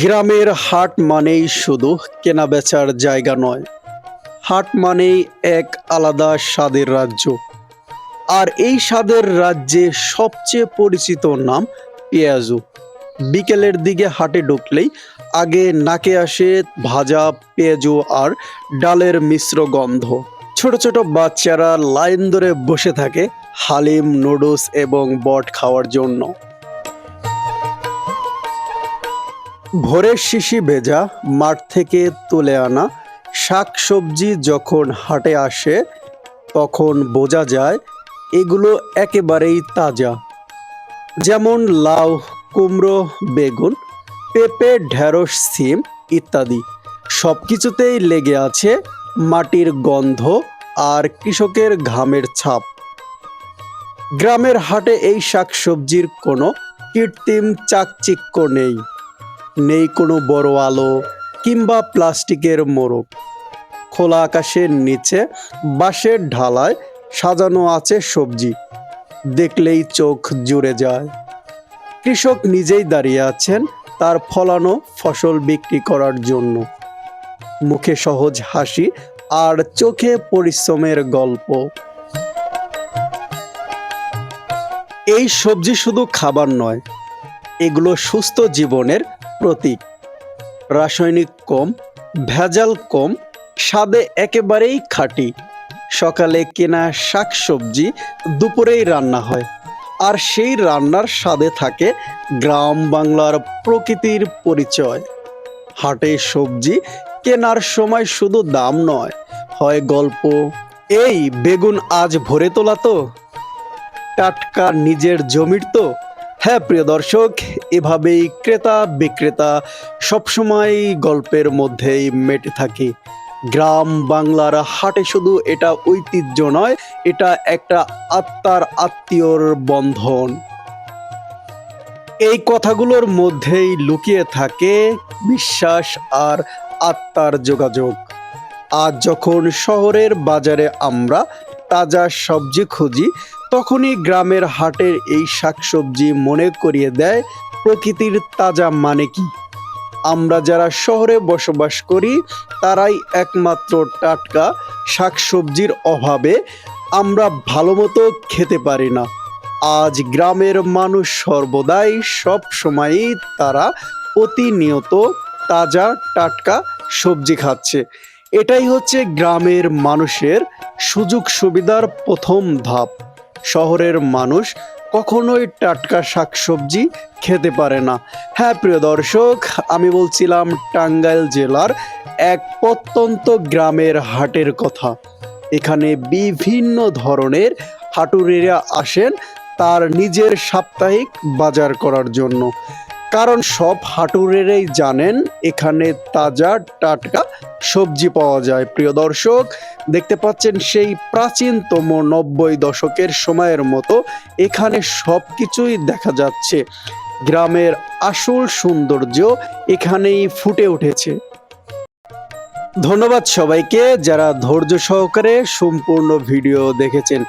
গ্রামের হাট মানেই শুধু কেনাবেচার জায়গা নয়, হাট মানেই এক আলাদা স্বাদের রাজ্য। আর এই স্বাদের রাজ্যে সবচেয়ে পরিচিত নাম পেঁয়াজু। বিকেলের দিকে হাটে ঢুকলেই আগে নাকে আসে ভাজা পেঁয়াজু আর ডালের মিশ্র গন্ধ। ছোট ছোট বাচ্চারা লাইন ধরে বসে থাকে হালিম, নুডলস এবং বট খাওয়ার জন্য। ভোরের শিশি ভেজা মাঠ থেকে তুলে আনা শাকসবজি যখন হাটে আসে তখন বোঝা যায় এগুলো একেবারেই তাজা। যেমন লাউ, কুমড়ো, বেগুন, পেঁপে, ঢেঁড়স, সিম ইত্যাদি সবকিছুতেই লেগে আছে মাটির গন্ধ আর কৃষকের ঘামের ছাপ। গ্রামের হাটে এই শাকসবজির কোনো কৃত্রিম চাকচিক্য নেই, নেই কোনো বড় আলো কিংবা প্লাস্টিকের মোড়ক। খোলা আকাশের নিচে বাঁশের ঢালায় সাজানো আছে সবজি, দেখলেই চোখ জুড়ে যায়। কৃষক নিজেই দাঁড়িয়ে আছেন তার ফলানো ফসল বিক্রি করার জন্য। মুখে সহজ হাসি আর চোখে পরিশ্রমের গল্প। এই সবজি শুধু খাবার নয়, এগুলো সুস্থ জীবনের প্রতীক। রাসায়নিক কম, ভেজাল কম, স্বাদে একেবারেই খাঁটি। সকালে কেনা শাকসবজি দুপুরেই রান্না হয়, আর সেই রান্নার স্বাদে থাকে গ্রাম বাংলার প্রকৃতির পরিচয়। হাটে সবজি কেনার সময় শুধু দাম নয়, হয় গল্প। এই বেগুন আজ ভরে তোলা তো, টাটকা নিজের জমির তো। হ্যাঁ প্রিয় দর্শক, এভাবেই ক্রেতা বিক্রেতা সবসময় গল্পের মধ্যেই মেতে থাকে। গ্রাম বাংলার হাটে শুধু এটা ঐতিহ্য নয়, এটা একটা আত্মার আত্মীয়র বন্ধন। এই কথাগুলোর মধ্যেই লুকিয়ে থাকে বিশ্বাস আর আত্মার যোগাযোগ। আজ যখন শহরের বাজারে আমরা তাজা সবজি খুঁজি, তখনই গ্রামের হাটের এই শাকসবজি মনে করিয়ে দেয় প্রকৃতির তাজা মানে কি। আমরা যারা শহরে বসবাস করি তারাই একমাত্র টাটকা শাকসবজির অভাবে আমরা ভালো মতো খেতে পারি না। আজ গ্রামের মানুষ সর্বদাই সব সময়ই তারা প্রতিনিয়ত তাজা টাটকা সবজি খাচ্ছে। এটাই হচ্ছে গ্রামের মানুষের সুযোগ সুবিধার প্রথম ধাপ। শহরের মানুষ কখনোই টাটকা শাকসবজি খেতে পারে না। হ্যাঁ প্রিয় দর্শক, আমি বলছিলাম টাঙ্গাইল জেলার এক প্রত্যন্ত গ্রামের হাটের কথা। এখানে বিভিন্ন ধরনের হাটুরিরা আসেন তার নিজের সাপ্তাহিক বাজার করার জন্য, কারণ সব হাটুরেরাই জানেন এখানে তাজা টাটকা সবজি পাওয়া যায়। প্রিয় দর্শক, দেখতে পাচ্ছেন সেই প্রাচীনতম 90 দশকের সময়ের মতো এখানে সব কিছুই দেখা যাচ্ছে। গ্রামের আসল সৌন্দর্য এখানেই ফুটে উঠেছে। ধন্যবাদ সবাইকে যারা ধৈর্য সহকারে সম্পূর্ণ ভিডিও দেখেছেন।